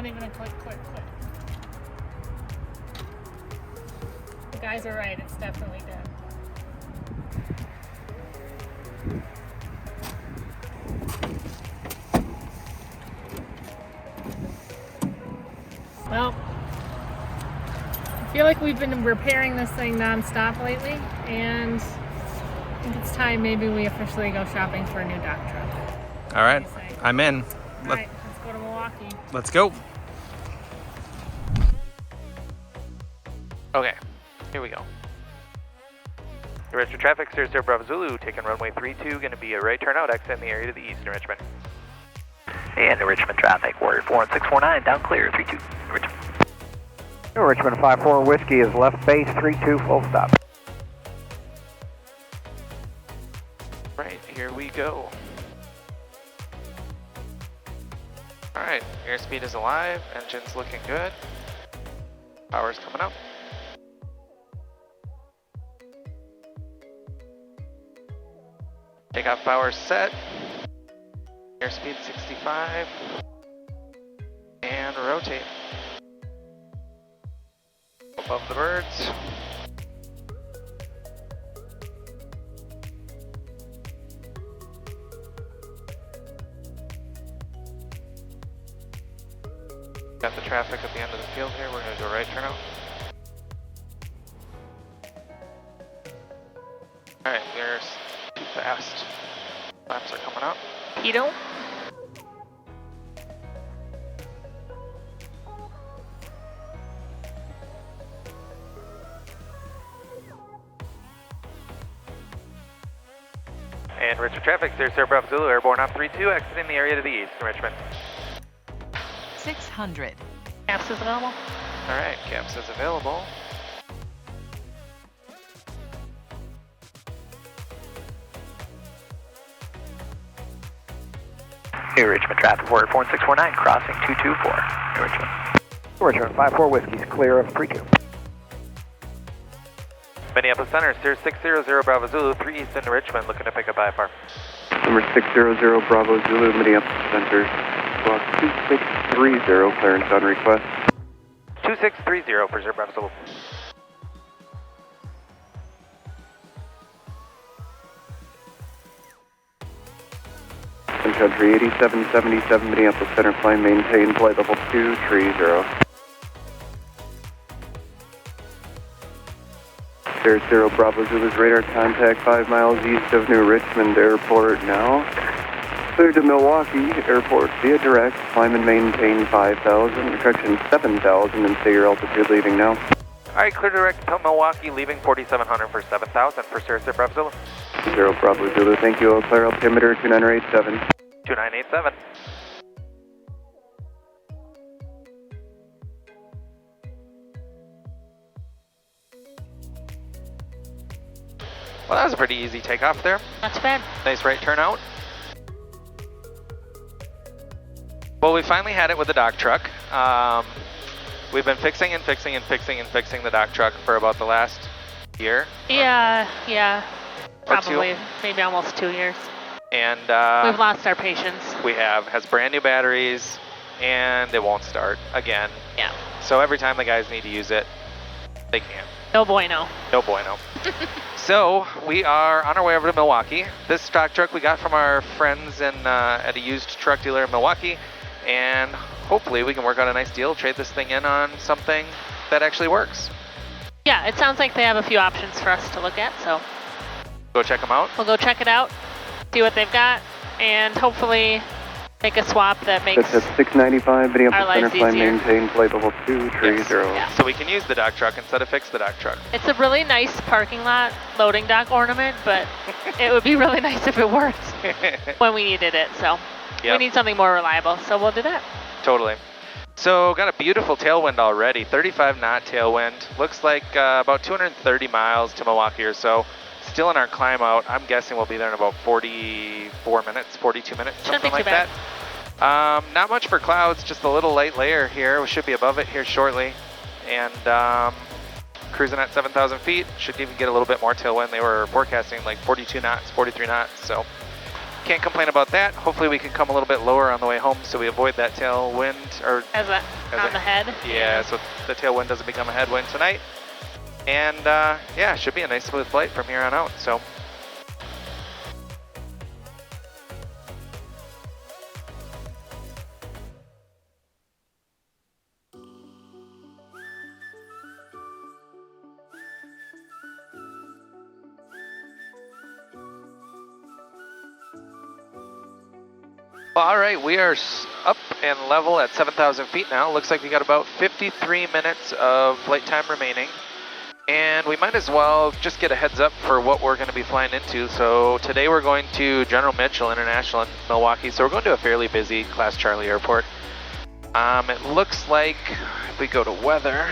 not even a click. The guys are right, it's definitely dead. Well, I feel like we've been repairing this thing non-stop lately, and I think it's time maybe we officially go shopping for a new dock truck. All right, I'm in. All right, let's go to Milwaukee. Let's go. Okay, here we go. Richmond traffic, Cirrus SR Bravo Zulu, taking runway 32, going to be a right turnout, exit in the area to the east in Richmond. And the Richmond traffic, Warrior 41649, down clear, 32, Richmond. Richmond 54 Whiskey is left base, 32, full stop. Right, here we go. Alright, airspeed is alive, engine's looking good. Power's coming up. Takeoff power set. Airspeed 65. And rotate. Above the birds. Got the traffic at the end of the field here. We're going to do a right turnout. Alright, we're too fast. Flaps are coming up. You don't? And Richmond traffic, Cirrus SR Bravo Zulu, airborne off 32, exiting the area to the east in Richmond. 600. Caps is available? Alright, caps is available. Hey, Richmond traffic, Warrior 41649, crossing 224, Hey, Richmond. Richmond 54 Whiskey is clear of 32. Minneapolis Center, Cirrus 600 Bravo Zulu, 3 east into Richmond, looking to pick up IFR. Number 600 Bravo Zulu, Minneapolis Center, block 2630, clearance on request. 2630 for 0 Bravo Zulu. Sun Country 8777, Minneapolis Center, climb, maintain, flight level 230. Cirrus 0 Bravo Zulu's radar contact 5 miles east of New Richmond Airport now. Clear to Milwaukee Airport via direct, climb and maintain 5,000, correction 7,000, and stay your altitude leaving now. Alright, clear direct to Milwaukee, leaving 4,700 for 7,000 for Cirrus SR Bravo Zulu. 0 Bravo Zulu, thank you, all clear, altimeter 2987. 2987. Well, that was a pretty easy takeoff there. Not too bad. Nice right turnout. Well, we finally had it with the dock truck. We've been fixing the dock truck for about the last year. Yeah. Probably, maybe almost 2 years. And we've lost our patience. We has brand new batteries, and it won't start again. Yeah. So every time the guys need to use it, they can't. No bueno. No bueno. So we are on our way over to Milwaukee. This stock truck we got from our friends in at a used truck dealer in Milwaukee, and hopefully we can work out a nice deal, trade this thing in on something that actually works. Yeah, it sounds like they have a few options for us to look at, so Go check them out. we'll go check it out, see what they've got, and hopefully make a swap that makes That's at 695, Minneapolis our lives Center, climb, easier. maintain, flight level 230. Yeah. So we can use the dock truck instead of fix the dock truck. It's a really nice parking lot loading dock ornament, but it would be really nice if it worked when we needed it. So we need something more reliable, so we'll do that. Totally. So got a beautiful tailwind already, 35 knot tailwind. Looks like about 230 miles to Milwaukee or so. Still in our climb out. I'm guessing we'll be there in about 44 minutes, 42 minutes, something like that. Not much for clouds, just a little light layer here. We should be above it here shortly. And cruising at 7,000 feet. Should even get a little bit more tailwind. They were forecasting like 42 knots, 43 knots. So can't complain about that. Hopefully we can come a little bit lower on the way home so we avoid that tailwind. Or On the head? Yeah, so the tailwind doesn't become a headwind tonight. And yeah, should be a nice smooth flight from here on out. So. All right, we are up and level at 7,000 feet now. Looks like we got about 53 minutes of flight time remaining. And we might as well just get a heads up for what we're going to be flying into. So today we're going to General Mitchell International in Milwaukee. So we're going to a fairly busy Class Charlie airport. It looks like if we go to weather,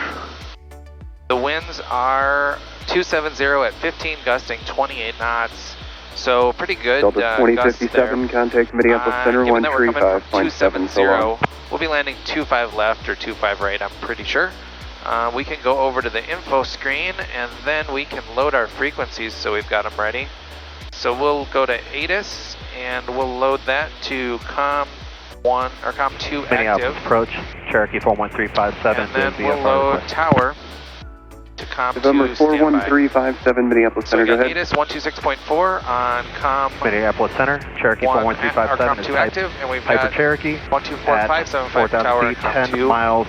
the winds are 270 at 15, gusting 28 knots. So pretty good. Delta 2057, contact Minneapolis Center 135.7 so long. We'll be landing 25 left or 25 right, I'm pretty sure. We can go over to the info screen and then we can load our frequencies so we've got them ready. So we'll go to ATIS and we'll load that to COM 1 or COM 2 Minneapolis active. approach, Cherokee 41357. And then we'll load tower to COM 2 November 41357, Minneapolis Center, so go ahead. ATIS 126.4 on COM Minneapolis Center, Cherokee 41357 is COM 2 type active, and we've Hyper got Cherokee 124575 4,000 tower feet, COM 10 2 miles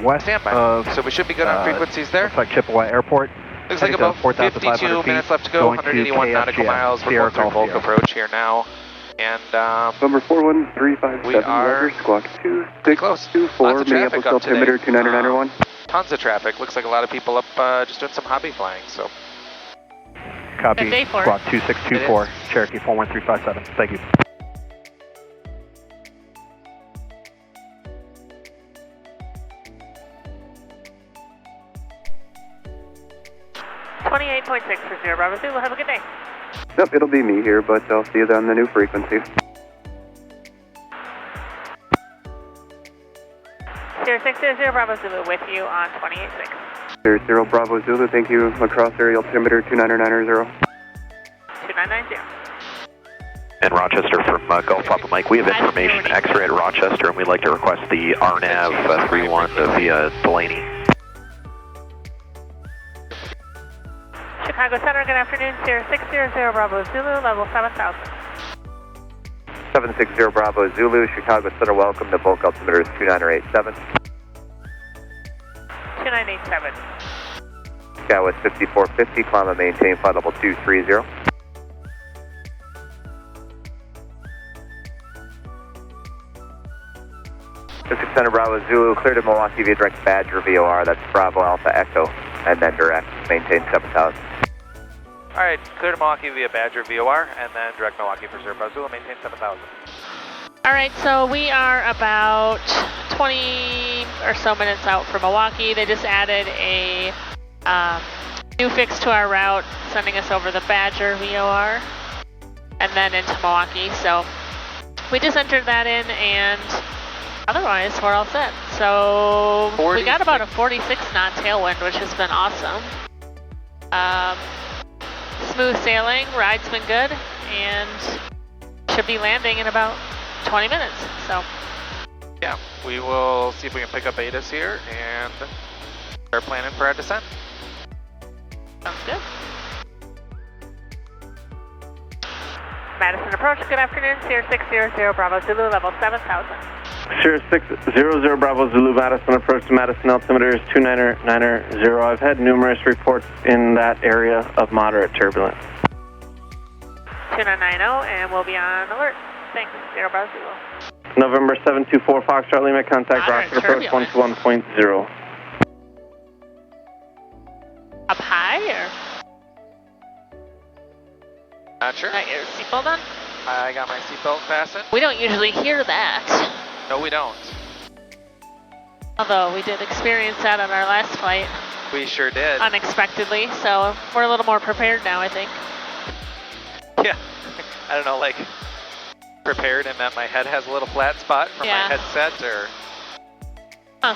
west standby. of So we should be good on frequencies there. looks like Chippewa Airport. Looks like about 52 minutes left to go, 181 nautical miles. We're going through Volk approach here now. And November 41357, we are Roger, squawk pretty close. 2624, Lots of traffic Minneapolis up today. altimeter 2991. Tons of traffic. Looks like a lot of people up just doing some hobby flying. So Copy, Good day for it. squawk 2624, Cherokee 41357. Thank you. .6 for Zero Bravo Zulu. Have a good day. Yep, it'll be me here, but I'll see you on the new frequency. 0600 Bravo Zulu with you on 28.6. 00 Bravo Zulu, thank you. Across area altimeter 2990. 2990. And Rochester from Gulf Papa Mike, we have information X-ray at Rochester, and we'd like to request the RNAV 31 via Delaney. Chicago Center, good afternoon. 0600 Bravo Zulu, level 7,000. 760 Bravo Zulu, Chicago Center, welcome to Volk altimeter 2987. 2987. Skywest 5450, climb and maintain flight level 230. Center Bravo Zulu, clear to Milwaukee via direct Badger VOR, that's Bravo Alpha Echo, and then direct, maintain 7,000. all right, clear to Milwaukee via Badger VOR, and then direct Milwaukee for Zero Bravo Zulu, maintain 7,000. All right, so we are about 20 or so minutes out from Milwaukee. They just added a new fix to our route, sending us over the Badger VOR and then into Milwaukee. So we just entered that in, and otherwise we're all set. So we got about a 46 knot tailwind, which has been awesome. Smooth sailing, ride's been good, and should be landing in about 20 minutes, so. Yeah, we will see if we can pick up ATIS here and start planning for our descent. Sounds good. Madison approach, good afternoon. Sierra 600 Bravo Zulu, level 7,000. Sierra 600 Bravo Zulu, Madison approach to Madison altimeter is 2990. I've had numerous reports in that area of moderate turbulence. 2990, and we'll be on alert. Thanks, Zero Bravo Zulu. November 724 Foxtrot Lima, contact Moderate rocket approach turbulence. 121.0. Up high, or Not sure. got your seatbelt on? I got my seatbelt fastened. We don't usually hear that, No, we don't. although we did experience that on our last flight We sure did. unexpectedly, so we're a little more prepared now, I think. Yeah. I don't know, like prepared in that my head has a little flat spot from Yeah. my headset, or Huh.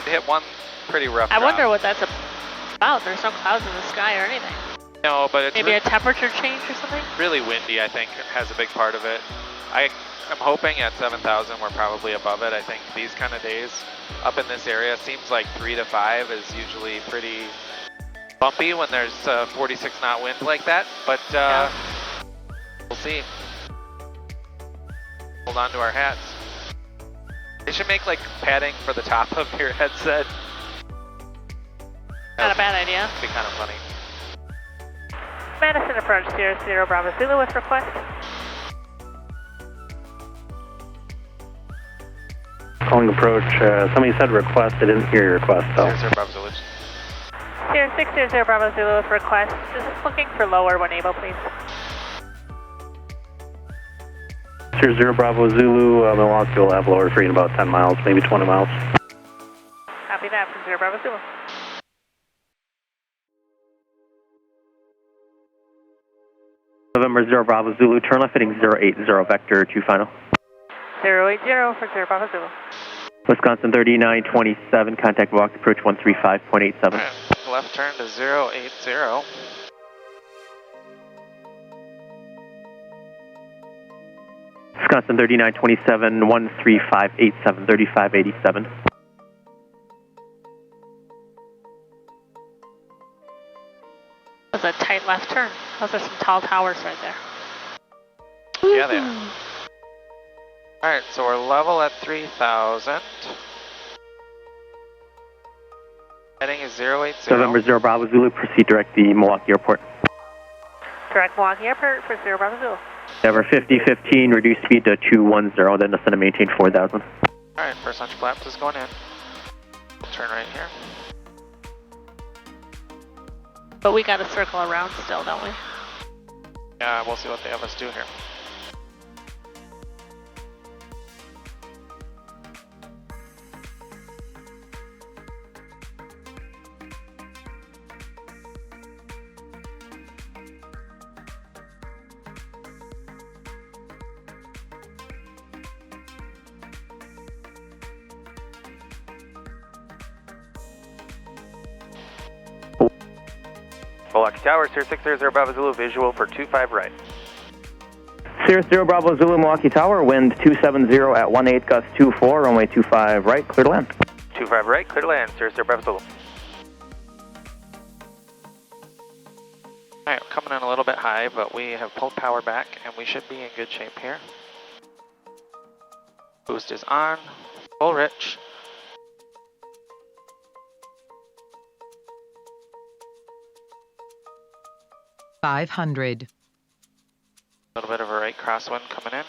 hit one pretty rough I drop. wonder what that's about. There's no clouds in the sky or anything. No, but it's Maybe a temperature change or something? really windy, I think, has a big part of it. I'm hoping at 7,000 we're probably above it. I think these kind of days up in this area seems like 3 to 5 is usually pretty bumpy when there's 46 knot wind like that, but we'll see. Hold on to our hats. They should make like padding for the top of your headset. Not a bad idea. It'd be kind of funny. Madison approach 00 Bravo Zulu with request. Calling approach, somebody said request, I didn't hear your request, so. 00 Bravo Zulu. 0600 Bravo Zulu with request. Just looking for lower when able, please. 00 Bravo Zulu, Milwaukee will have lower for you in about 10 miles, maybe 20 miles. Copy that from 0 Bravo Zulu. November 0 Bravo Zulu, turn left heading 080, vector 2 final. 080 for 0 Bravo Zulu. Wisconsin 3927, contact Milwaukee approach 135.87. Right, left turn to 080. Wisconsin 3927, 13587, 3587. That was a tight left turn. Those are some tall towers right there. Yeah, they are. Alright, so we're level at 3,000. Heading is 080. November 0 Bravo Zulu, proceed direct the Milwaukee Airport. Direct Milwaukee Airport for 0 Bravo Zulu. November 5015, reduce speed to 210, then descend and maintain 4,000. Alright, first launch flaps is going in. We'll turn right here. But we got to circle around still, don't we? Yeah, we'll see what they have us do here. Milwaukee Tower, Cirrus 600 Bravo Zulu, visual for 25 right. Cirrus 0 Bravo Zulu, Milwaukee Tower, wind 270 at 18, gust 24, runway 25 right, clear to land. 25 right, clear to land, Cirrus 0 Bravo Zulu. Alright, we're coming in a little bit high, but we have pulled power back and we should be in good shape here. Boost is on, full rich. $500. A little bit of a right crosswind coming in.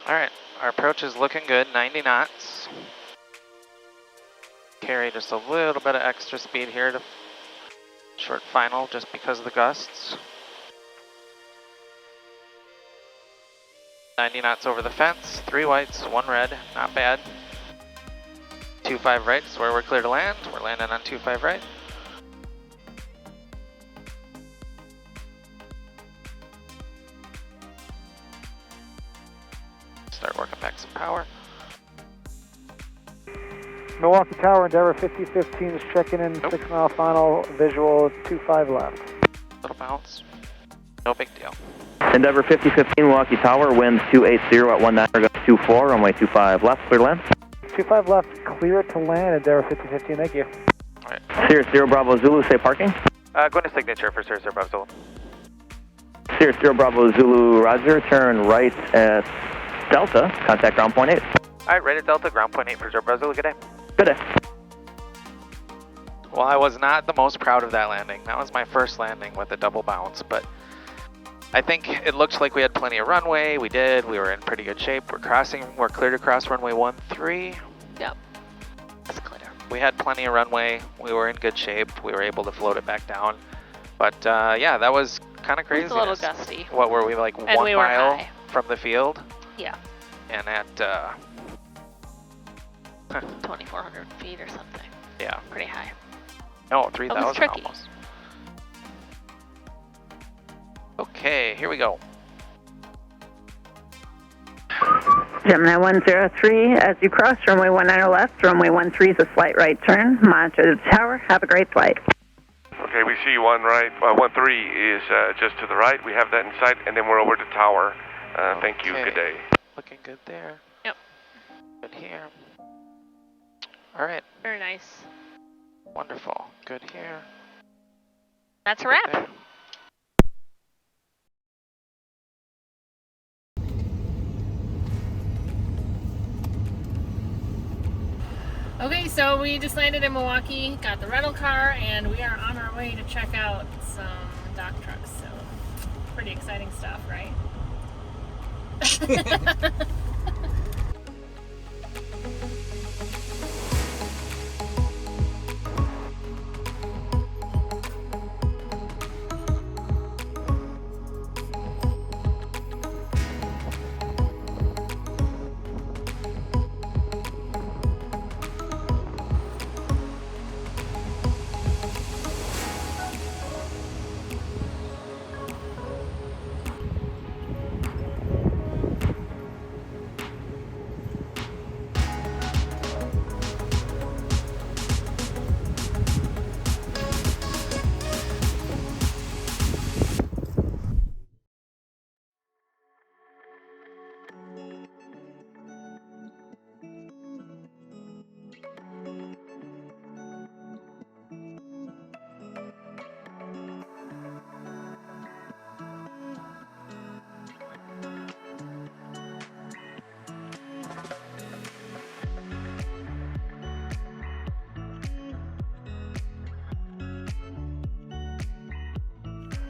Alright, our approach is looking good, 90 knots. Carry just a little bit of extra speed here to short final just because of the gusts. 90 knots over the fence, 3 whites, 1 red, not bad. 25 right is where we're clear to land. We're landing on 25 right. Start working back some power. Milwaukee Tower, Endeavor 5015 is checking in, 6 mile final, visual 25 left. Little bounce, no big deal. Endeavor 5015, Milwaukee Tower, wind 280 at 19, gust 24, runway 25 left, clear to land. 25 left, clear to land, Endeavor 5015, thank you. Alright. Cirrus 0 Bravo Zulu, say parking. Go into signature for Cirrus 0 Bravo Zulu. Cirrus 0 Bravo Zulu, roger, turn right at Delta, contact ground point 8. Alright, right at Delta, ground point 8 for 0 Bravo Zulu, good day. Good day. Well, I was not the most proud of that landing. That was my first landing with a double bounce, but I think it looked like we had plenty of runway. We did. We were in pretty good shape. We're clear to cross runway 13. Yep. That's clear. We had plenty of runway. We were in good shape. We were able to float it back down. But yeah, that was kind of crazy. It was a little gusty. What were we, like, And 1 we were mile high. from the field? Yeah. And at 2,400 feet or something. yeah, Pretty high. no, 3,000 tricky. almost. Okay, here we go. Gemini 103, as you cross runway 19 left, runway 13 is a slight right turn. Monitor the tower. Have a great flight. Okay, we see 13 is just to the right. We have that in sight, and then we're over the tower. Thank you. Good day. Looking good there. Yep. Good here. All right. Very nice. Wonderful. Good here. That's a wrap. There. Okay, so we just landed in Milwaukee, got the rental car, and we are on our way to check out some dock trucks. So, pretty exciting stuff, right?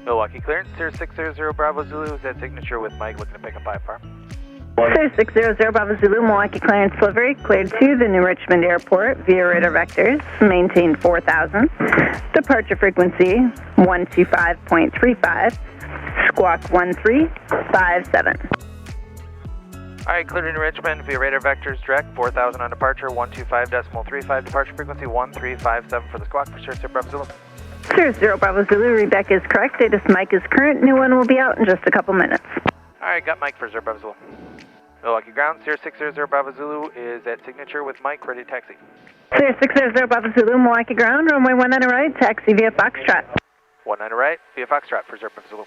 Milwaukee clearance, Cirrus 600 Bravo Zulu is at signature with Mike looking to pick up 5 farm. Cirrus 600 Bravo Zulu, Milwaukee clearance delivery, cleared to the New Richmond Airport via radar vectors, maintain 4,000. Departure frequency 125.35, squawk 1357. Alright, cleared in Richmond via radar vectors direct, 4,000 on departure, 125.35, departure frequency 1357 for the squawk for Cirrus Bravo Zulu. Cirrus 0 Bravo Zulu, readback is correct, status Mike is current, new one will be out in just a couple minutes. Alright, got Mike for Zero Bravo Zulu. Milwaukee ground, Cirrus 600 Bravo Zulu is at signature with Mike, ready to taxi. Cirrus 600 Bravo Zulu, Milwaukee ground, runway 19 right, taxi via Foxtrot. 19 right, via Foxtrot for Zero Bravo Zulu.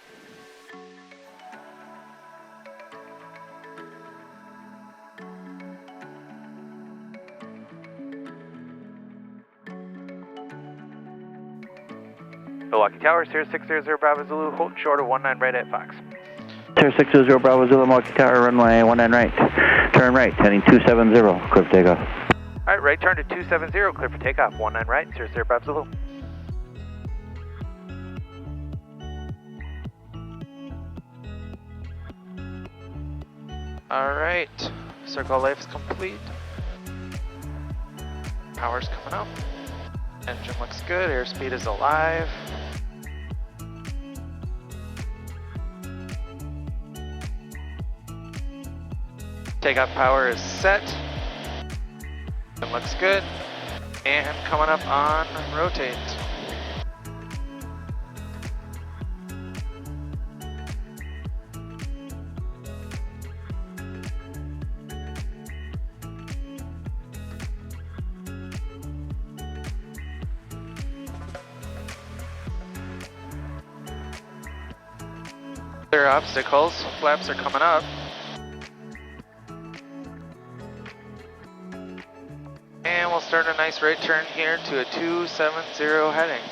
Milwaukee Tower, Cirrus 600 Bravo Zulu, hold short of 19 right at Fox. Cirrus 600 Bravo Zulu, Milwaukee Tower, runway 19 right. Turn right, heading 270, clear for takeoff. Alright, right turn to 270, clear for takeoff, 19 right, Cirrus 0 Bravo Zulu. Alright, circle life is complete. Power's coming up. Engine looks good, airspeed is alive. Takeoff power is set. It looks good. And coming up on rotate. There are obstacles. Flaps are coming up. And we'll start a nice right turn here to a 270 heading.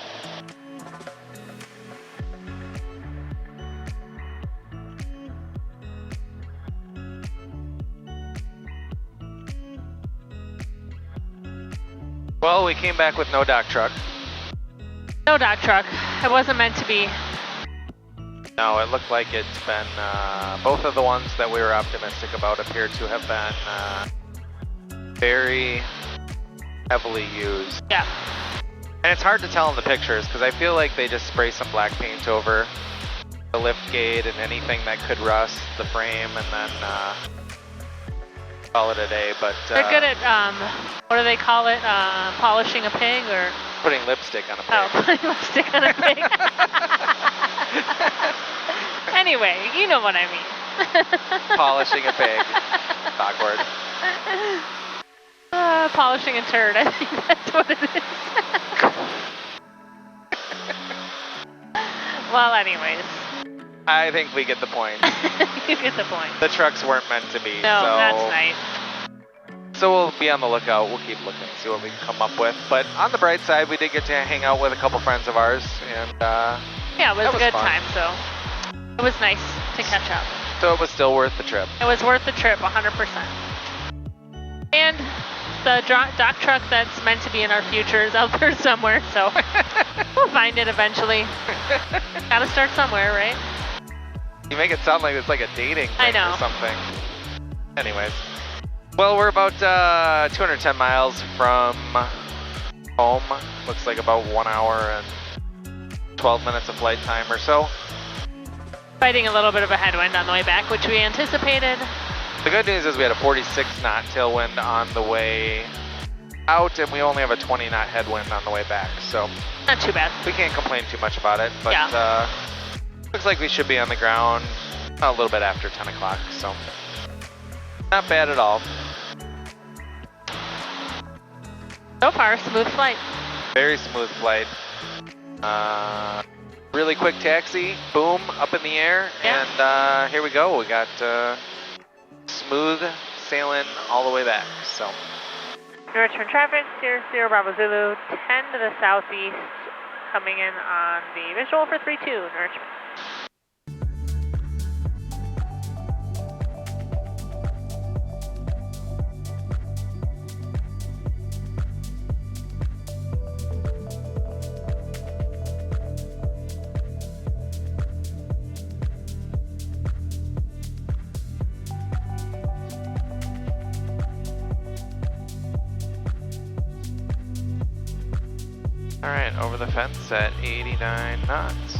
Well, we came back with no dock truck. No dock truck. It wasn't meant to be. No, it looked like it's been, both of the ones that we were optimistic about appear to have been very heavily used. Yeah. And it's hard to tell in the pictures because I feel like they just spray some black paint over the lift gate and anything that could rust the frame and then call it a day. But they're good at, what do they call it, polishing a pig or? Putting lipstick on a pig. Oh, putting lipstick on a pig. Anyway, you know what I mean. Polishing a pig. Awkward. Polishing a turd, I think that's what it is. Well, anyways. I think we get the point. You get the point. The trucks weren't meant to be. No, so, that's nice. So we'll be on the lookout. We'll keep looking, see what we can come up with. But on the bright side, we did get to hang out with a couple friends of ours, and yeah, it was a good fun. time. So it was nice to catch up. So it was still worth the trip. It was worth the trip, 100%. And the dock truck that's meant to be in our future is out there somewhere, so we'll find it eventually. Gotta start somewhere, right? You make it sound like it's like a dating thing I know. or something. Anyways. Well, we're about 210 miles from home. Looks like about 1 hour and 12 minutes of flight time or so. Fighting a little bit of a headwind on the way back, which we anticipated. The good news is we had a 46 knot tailwind on the way out, and we only have a 20 knot headwind on the way back. So not too bad. We can't complain too much about it, but yeah. Looks like we should be on the ground a little bit after 10 o'clock, so not bad at all. So far, smooth flight. Very smooth flight. Really quick taxi, boom, up in the air, yeah. And here we go. We got smooth sailing all the way back. So. Richmond traffic, Cirrus 0 Bravo Zulu, 10 to the southeast, coming in on the visual for 3-2 in Richmond. All right, over the fence at 89 knots.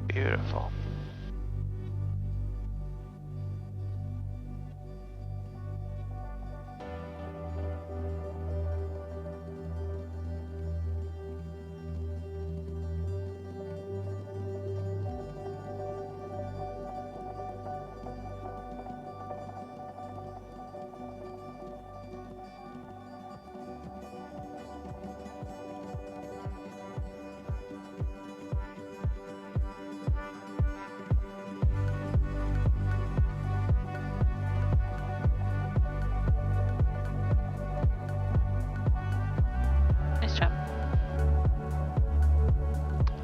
Beautiful.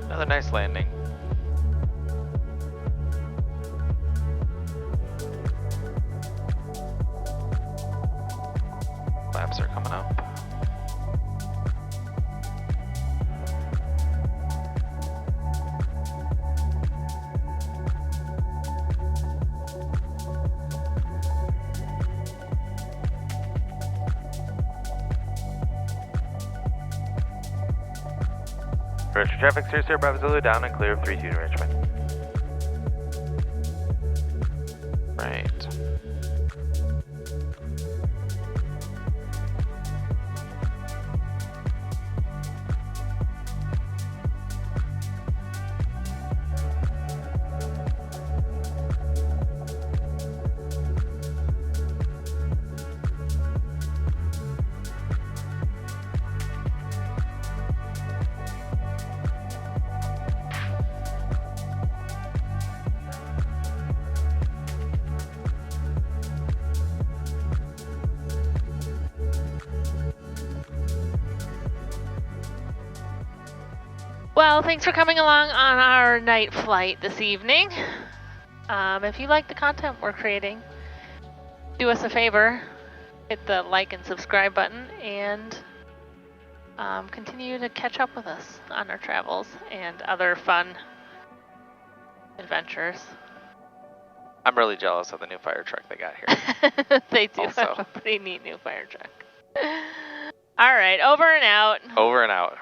Another nice landing. Flaps are coming up. Richmond traffic, Cirrus Air Bravo Zulu, down and clear of 32 to Richmond. Right. Well, thanks for coming along on our night flight this evening. If you like the content we're creating, do us a favor, hit the like and subscribe button, and continue to catch up with us on our travels and other fun adventures. I'm really jealous of the new fire truck they got here. They do Also. have a pretty neat new fire truck. All right, over and out. Over and out.